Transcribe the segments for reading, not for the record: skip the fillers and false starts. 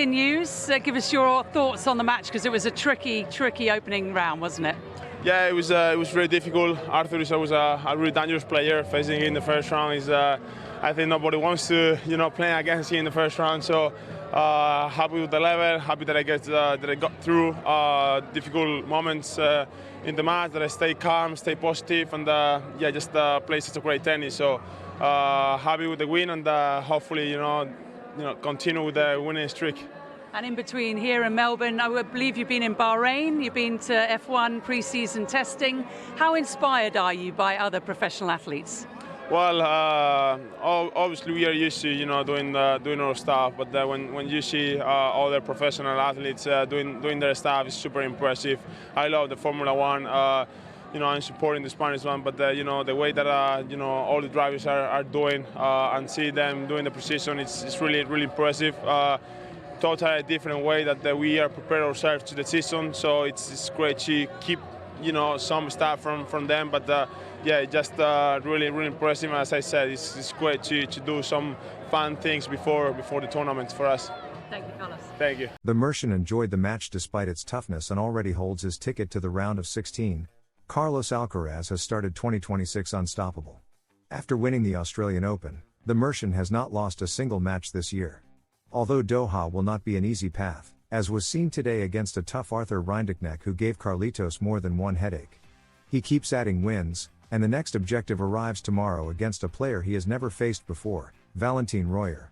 continues. Give us your thoughts on the match, because it was a tricky opening round, wasn't it? Yeah, it was very difficult. Arthur is always a really dangerous player. Facing him in the first round is, I think nobody wants to, play against him in the first round. So happy with the level, happy that I got through difficult moments in the match, that I stay calm, stay positive, and just play such a great tennis. So happy with the win, and hopefully, continue with the winning streak. And in between here in Melbourne, I believe you've been in Bahrain, you've been to F1 pre-season testing. How inspired are you by other professional athletes? Well, obviously we are used to, doing our stuff, but when you see other professional athletes doing their stuff, it's super impressive. I love the Formula One. I'm supporting the Spanish one, but the way that all the drivers are doing and see them doing the precision, it's really impressive. Totally different way that we are prepared ourselves to the season, so it's great to keep some stuff from them, but just really impressive. As I said, it's great to do some fun things before the tournament for us. Thank you, Carlos. Thank you. The Mercian enjoyed the match despite its toughness and already holds his ticket to the round of 16. Carlos Alcaraz has started 2026 unstoppable. After winning the Australian Open, the Mercian has not lost a single match this year. Although Doha will not be an easy path, as was seen today against a tough Arthur Rinderknech who gave Carlitos more than one headache. He keeps adding wins, and the next objective arrives tomorrow against a player he has never faced before, Valentin Royer.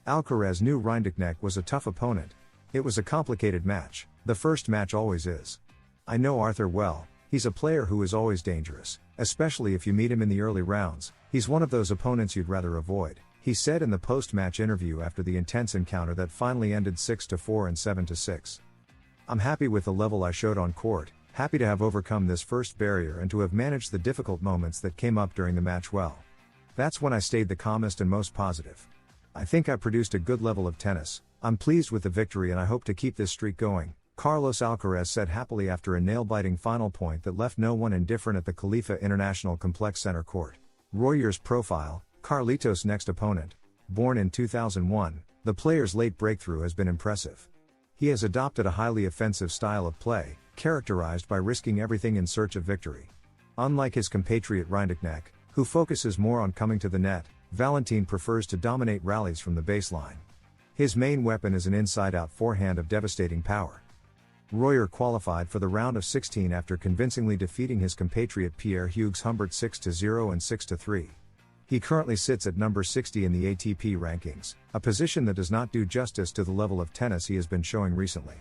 Alcaraz knew Rinderknech was a tough opponent. It was a complicated match, the first match always is. I know Arthur well, he's a player who is always dangerous, especially if you meet him in the early rounds. He's one of those opponents you'd rather avoid, he said in the post-match interview after the intense encounter that finally ended 6-4 and 7-6. I'm happy with the level I showed on court, happy to have overcome this first barrier and to have managed the difficult moments that came up during the match well. That's when I stayed the calmest and most positive. I think I produced a good level of tennis. I'm pleased with the victory and I hope to keep this streak going, Carlos Alcaraz said happily after a nail-biting final point that left no one indifferent at the Khalifa International Complex Center court. Royer's profile, Carlitos' next opponent. Born in 2001, the player's late breakthrough has been impressive. He has adopted a highly offensive style of play, characterized by risking everything in search of victory. Unlike his compatriot Rinderknech, who focuses more on coming to the net, Valentin prefers to dominate rallies from the baseline. His main weapon is an inside-out forehand of devastating power. Royer qualified for the round of 16 after convincingly defeating his compatriot Pierre Hugues Humbert 6-0 and 6-3. He currently sits at number 60 in the ATP rankings, a position that does not do justice to the level of tennis he has been showing recently.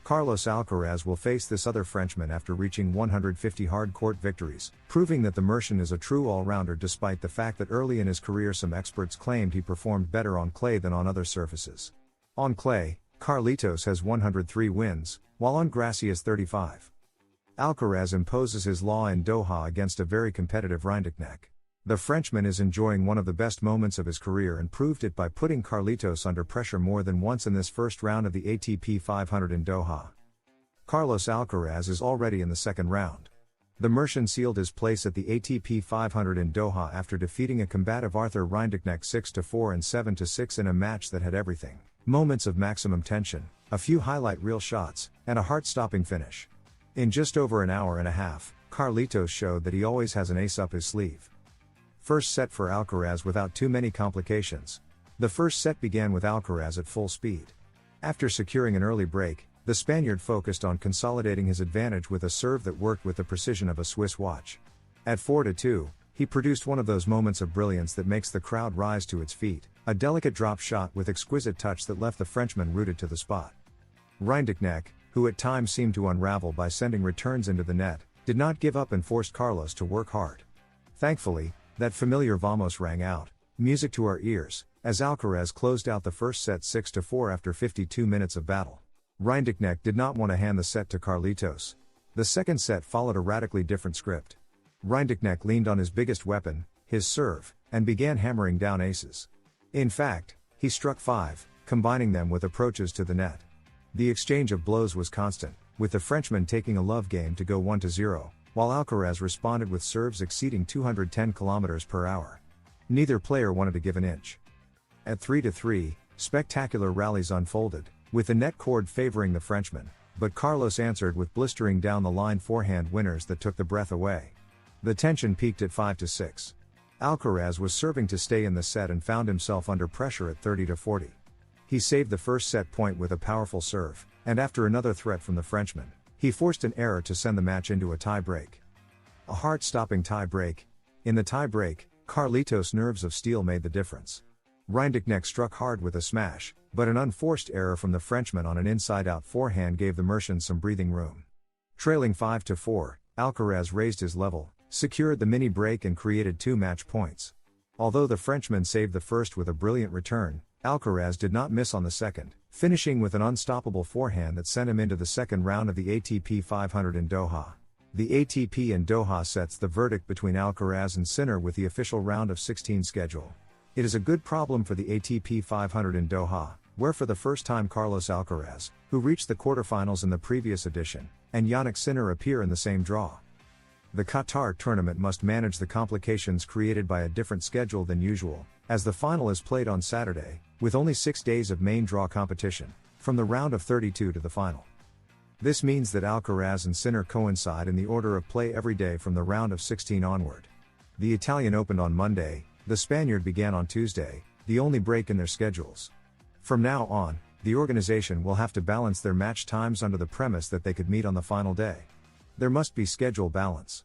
Carlos Alcaraz will face this other Frenchman after reaching 150 hard-court victories, proving that the Mercian is a true all-rounder despite the fact that early in his career some experts claimed he performed better on clay than on other surfaces. On clay, Carlitos has 103 wins, while on grass he has 35. Alcaraz imposes his law in Doha against a very competitive Rinderknech. The Frenchman is enjoying one of the best moments of his career and proved it by putting Carlitos under pressure more than once in this first round of the ATP 500 in Doha. Carlos Alcaraz is already in the second round. The Mercian sealed his place at the ATP 500 in Doha after defeating a combative Arthur Rinderknech 6-4 and 7-6 in a match that had everything. Moments of maximum tension, a few highlight reel shots, and a heart-stopping finish. In just over an hour and a half, Carlitos showed that he always has an ace up his sleeve. First set for Alcaraz without too many complications. The first set began with Alcaraz at full speed. After securing an early break, the Spaniard focused on consolidating his advantage with a serve that worked with the precision of a Swiss watch. At 4-2, he produced one of those moments of brilliance that makes the crowd rise to its feet, a delicate drop shot with exquisite touch that left the Frenchman rooted to the spot. Rinderknech, who at times seemed to unravel by sending returns into the net, did not give up and forced Carlos to work hard. Thankfully, that familiar vamos rang out, music to our ears, as Alcaraz closed out the first set 6-4 after 52 minutes of battle. Rinderknech did not want to hand the set to Carlitos. The second set followed a radically different script. Rinderknech leaned on his biggest weapon, his serve, and began hammering down aces. In fact, he struck 5, combining them with approaches to the net. The exchange of blows was constant, with the Frenchman taking a love game to go 1-0. While Alcaraz responded with serves exceeding 210 km/h. Neither player wanted to give an inch. At 3-3, spectacular rallies unfolded, with the net cord favoring the Frenchman, but Carlos answered with blistering down the line forehand winners that took the breath away. The tension peaked at 5-6. Alcaraz was serving to stay in the set and found himself under pressure at 30-40. He saved the first set point with a powerful serve, and after another threat from the Frenchman, he forced an error to send the match into a tie-break. A heart-stopping tie-break. In the tie-break, Carlitos' nerves of steel made the difference. Rinderknech struck hard with a smash, but an unforced error from the Frenchman on an inside-out forehand gave the Mercian some breathing room. Trailing 5-4, Alcaraz raised his level, secured the mini break and created 2 match points. Although the Frenchman saved the first with a brilliant return, Alcaraz did not miss on the second, finishing with an unstoppable forehand that sent him into the second round of the ATP 500 in Doha. The ATP in Doha sets the verdict between Alcaraz and Sinner with the official round of 16 schedule. It is a good problem for the ATP 500 in Doha, where for the first time Carlos Alcaraz, who reached the quarterfinals in the previous edition, and Jannik Sinner appear in the same draw. The Qatar tournament must manage the complications created by a different schedule than usual, as the final is played on Saturday, with only 6 days of main draw competition, from the round of 32 to the final. This means that Alcaraz and Sinner coincide in the order of play every day from the round of 16 onward. The Italian opened on Monday, the Spaniard began on Tuesday, the only break in their schedules. From now on, the organization will have to balance their match times under the premise that they could meet on the final day. There must be schedule balance.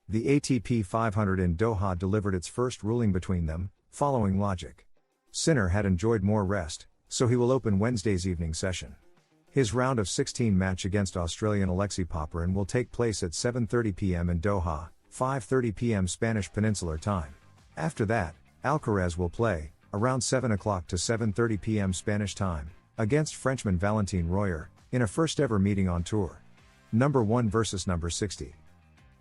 The ATP 500 in Doha delivered its first ruling between them, following logic. Sinner had enjoyed more rest, so he will open Wednesday's evening session. His round of 16 match against Australian Alexei Popyrin will take place at 7:30 p.m. in Doha, 5:30 p.m. Spanish Peninsular time. After that, Alcaraz will play, around 7 o'clock to 7:30 p.m. Spanish time, against Frenchman Valentin Royer, in a first-ever meeting on tour. Number 1 versus number 60.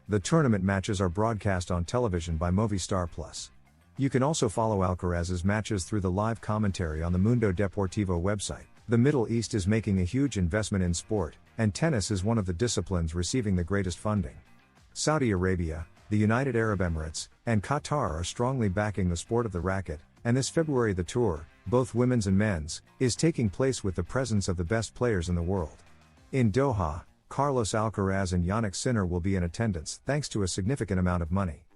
The tournament matches are broadcast on television by Movistar Plus. You can also follow Alcaraz's matches through the live commentary on the Mundo Deportivo website. The Middle East is making a huge investment in sport, and tennis is one of the disciplines receiving the greatest funding. Saudi Arabia, the United Arab Emirates, and Qatar are strongly backing the sport of the racket, and this February the tour, both women's and men's, is taking place with the presence of the best players in the world. In Doha, Carlos Alcaraz and Jannik Sinner will be in attendance thanks to a significant amount of money.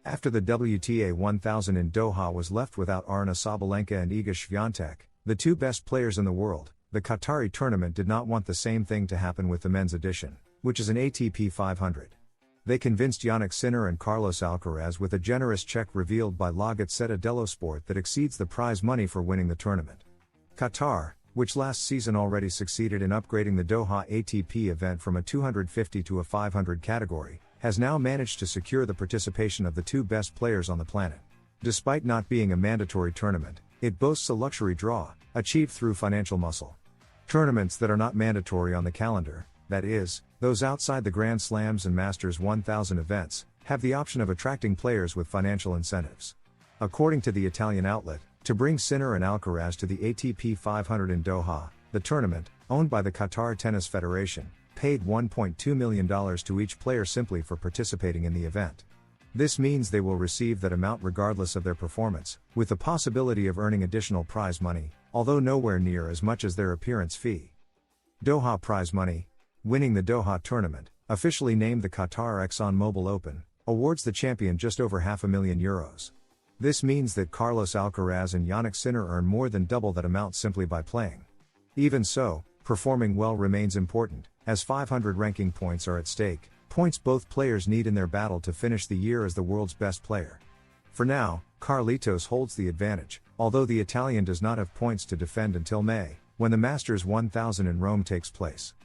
After the WTA 1000 in Doha was left without Aryna Sabalenka and Iga Swiatek, the 2 best players in the world, the Qatari tournament did not want the same thing to happen with the men's edition, which is an ATP 500. They convinced Jannik Sinner and Carlos Alcaraz with a generous check revealed by La Gazzetta dello Sport that exceeds the prize money for winning the tournament. Qatar, which last season already succeeded in upgrading the Doha ATP event from a 250 to a 500 category, has now managed to secure the participation of the 2 best players on the planet. Despite not being a mandatory tournament, it boasts a luxury draw, achieved through financial muscle. Tournaments that are not mandatory on the calendar, that is, those outside the Grand Slams and Masters 1000 events, have the option of attracting players with financial incentives. According to the Italian outlet, to bring Sinner and Alcaraz to the ATP 500 in Doha, the tournament, owned by the Qatar Tennis Federation, paid $1.2 million to each player simply for participating in the event. This means they will receive that amount regardless of their performance, with the possibility of earning additional prize money, although nowhere near as much as their appearance fee. Doha prize money. Winning the Doha tournament, officially named the Qatar ExxonMobil Open, awards the champion just over €500,000. This means that Carlos Alcaraz and Jannik Sinner earn more than double that amount simply by playing. Even so, performing well remains important, as 500 ranking points are at stake, points both players need in their battle to finish the year as the world's best player. For now, Carlitos holds the advantage, although the Italian does not have points to defend until May, when the Masters 1000 in Rome takes place.